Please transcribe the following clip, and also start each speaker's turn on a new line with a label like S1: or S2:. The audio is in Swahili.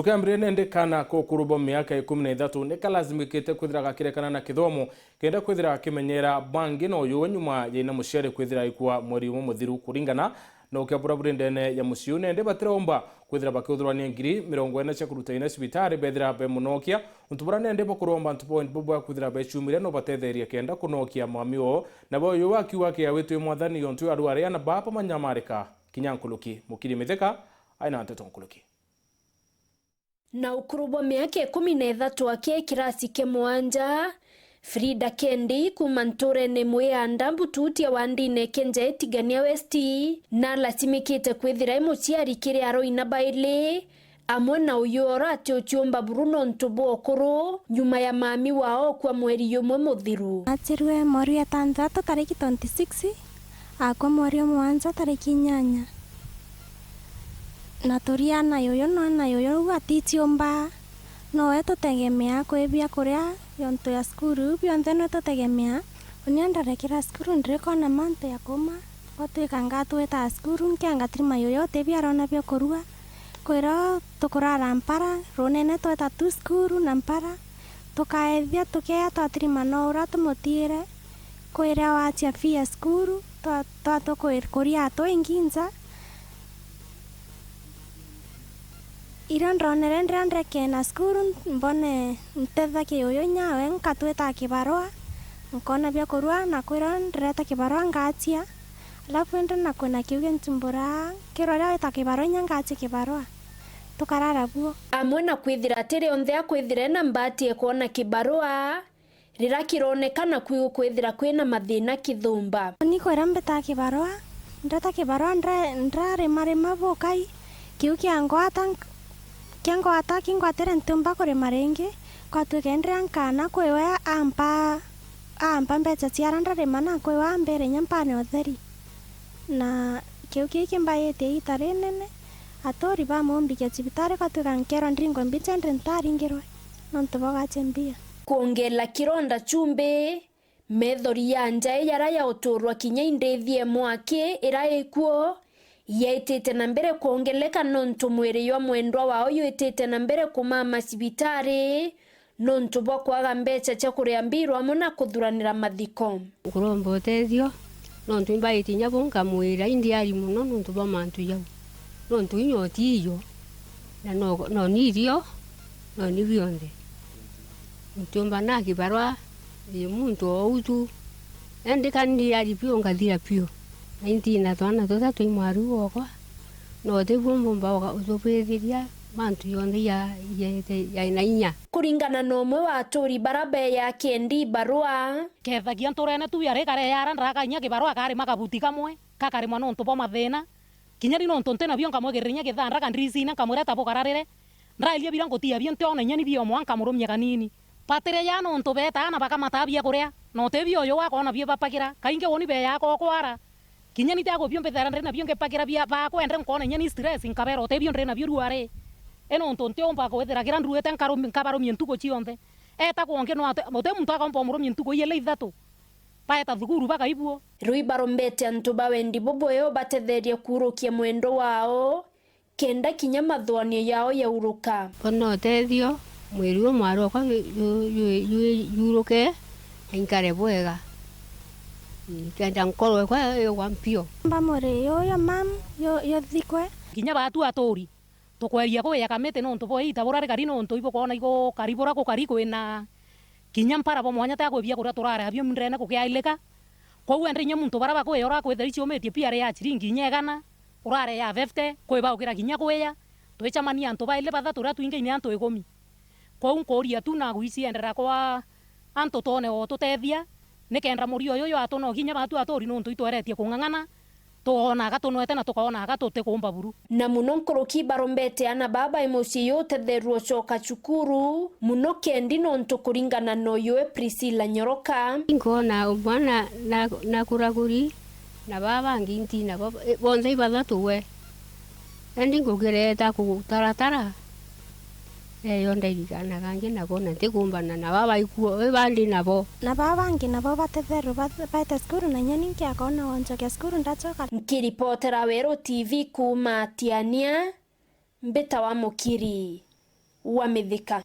S1: Tukambrene ndekana ko kurubo miaka 13 nikalazimikite kwithira gakirekana na kithomo kenda kwithira kimenyera bangi no yo nyuma yina mushere kwithira ikwa mweri umwe muthiru kuringana no ukabura burendene ya musiune nde batiromba kwithira bakuthurania ngiri 40 cia kuruta ina cibitari bethira be munokia untuburane nde bakuromba ntupoint bubwa kwithira be chumire no batetheria kenda kunokia mwami o na bo yo wakiwa kia witwe mwathani yontu arware na bapa manyamarika kinyankuluki mukiri mitheka aina antetonkuluki
S2: na ukurubo miaka 13 ake kirasi ke mwanja Frida Kendi kumanture ne mwanda mbututi ya wandine kenja etigania westi na lasimikite kwithira imuciari kiri aro inabaile amwe na uyora atio chumba Bruno ntubo okuru nyuma ya mami wao kwa mweri yomwe muthiru
S3: achirwe mweri ya 6 tariki 26 akwa mweri mwanja tariki 8 na toriana yoyo atitiomba no tutegemea kwibia kuria yonto ya skuru bionde no tutegemea unianda rekira skuru ndrekona mante ya koma otwikanga tweta skuru nkiangatrima yoyote biarona byo korua kwira tukurara mpara ronene tweta tu skuru na mpara tukaethia tukeya twatrima no ura tumutire kwira wacha fia skuru twatokuria to inginza Ironronere ndreke na skuru mbone ntetha kiyoyo nyawe nkatweta kibarua nkona bya kurua na kwira ndreta kibarua ngatia alafu ndo na kuna kiuge ntumbura kirora eta kibarua nyangatia kibarua tukarara buo
S2: amwe na kwithira tiri onthe akwithire na mbati kuona kibarua rira kironekana kwithira kwina mathina kithumba
S3: ni kwira mbeta kibarua ndreta kibarua ndrare marema bokai kiuki angwata Kiango ataki ngwatere ntumba kore marenge kwa tukendra nkana kwewe ampa mbecha ciarandra remana kwewe mbere nyampane otheri na kiuki kimbayete itare nene atori ba mombi ke cibitare kwa tukankero ndringo mbiche ndrentari ngirwe nontuboga chembia
S2: kuongela kironda chumbe methori yanja yara ya uturwa kinya indethie mwake iraikuo yetete na mbere kuongeleka nontu mwere yo mwendwa wao yetete na mbere kumama cibitari nontu bwa kwaga mbecha cia kuriambirwa muna kuthuranira mathiko
S4: kurombo tethio nontu imbaitinya bunga mwira indiari muno nontu bwa mantu yau nontu inyoti iyo na no nirio no ni bionde ntumba na kibarwa ye muntu outu endikandi ari pio ngathira pio Inti na twana tota twi mwaru okwa no te bomba utopethiria mantu yonde ya inainya
S2: kuringana no mwe wa tori barabe ya Kendi barua
S5: kethagia nturene tu yare kare yara ndrakanya kibarua kare makabuti kamwe kakare mwana ntupo mathina kinyari no ntontena bionka mwegerinya kithandra kandrisi na kamureta bokararire ndrailia birango tia biente ona nyani bio mwanka murumya kanini patire ya no ntobeta na bakamatabia kuria no te bio yo wakona bia bapagira kainge woni be yako kwara kinyani tago biombe tarandre na bionge pakira bia ba koendre nkona nyani stress inkabero te bionre na biruare eno ntonte omba ko etera kiran ruete nkaro nkabaro mientuko chionde eta ko onke no mote muntu akompo muro mientuko yele ithatu pa eta thuguru baka ibuo
S2: rui barombete antuba wendi boboyo batetheria kurukia mwendo wao kenda kinya mathonio yao ya uruka
S4: pono tethio mweri wo mwaro kwa yuruke inkare bwega kenda nkoro kwa wampio
S3: mbamore yo mam yo thikwe
S5: kinya batu atori tukweria ko ya kamete no nto boita borare karino nto ibo kona igo karibora ko kariko ina kinya mpara bo mwanya ta ko bia kura turare abio mndrena ko kyaileka ko wendre nya muntu baraba ko yora ko etheri chiometie piare ya chiringi nyegana urare ya 50 ko iba ukira kinya ko ya twecha mania nto baile bathatu ratu inge ni anto 10 ko unkoria tu na guisi endera kwa anto tone o tutethia nikendra murio yoyo atono ginya batu atori nontu itweretie kungangana tuona gatonwete na tukaona gatote kumba buru
S2: na muno nkoroki barombete ana baba emosi yote theruo choka chukuru muno Kendi nontu kuringana no yoe Priscilla Nyoroka
S4: ngona bwana na kuraguri na baba nginti na bonze ibadatu we endi ngogereta ku taratara yonde igana gange nabona ndikumbana na baba ikuo bandi nabo
S3: na baba ngi nabo batetheru bata skuru na nyani nki akona wonjo kya skuru ndachoka
S2: nkiripotera Wero TV kuma Tiania mbeta wa Mukiri. wa Mithika.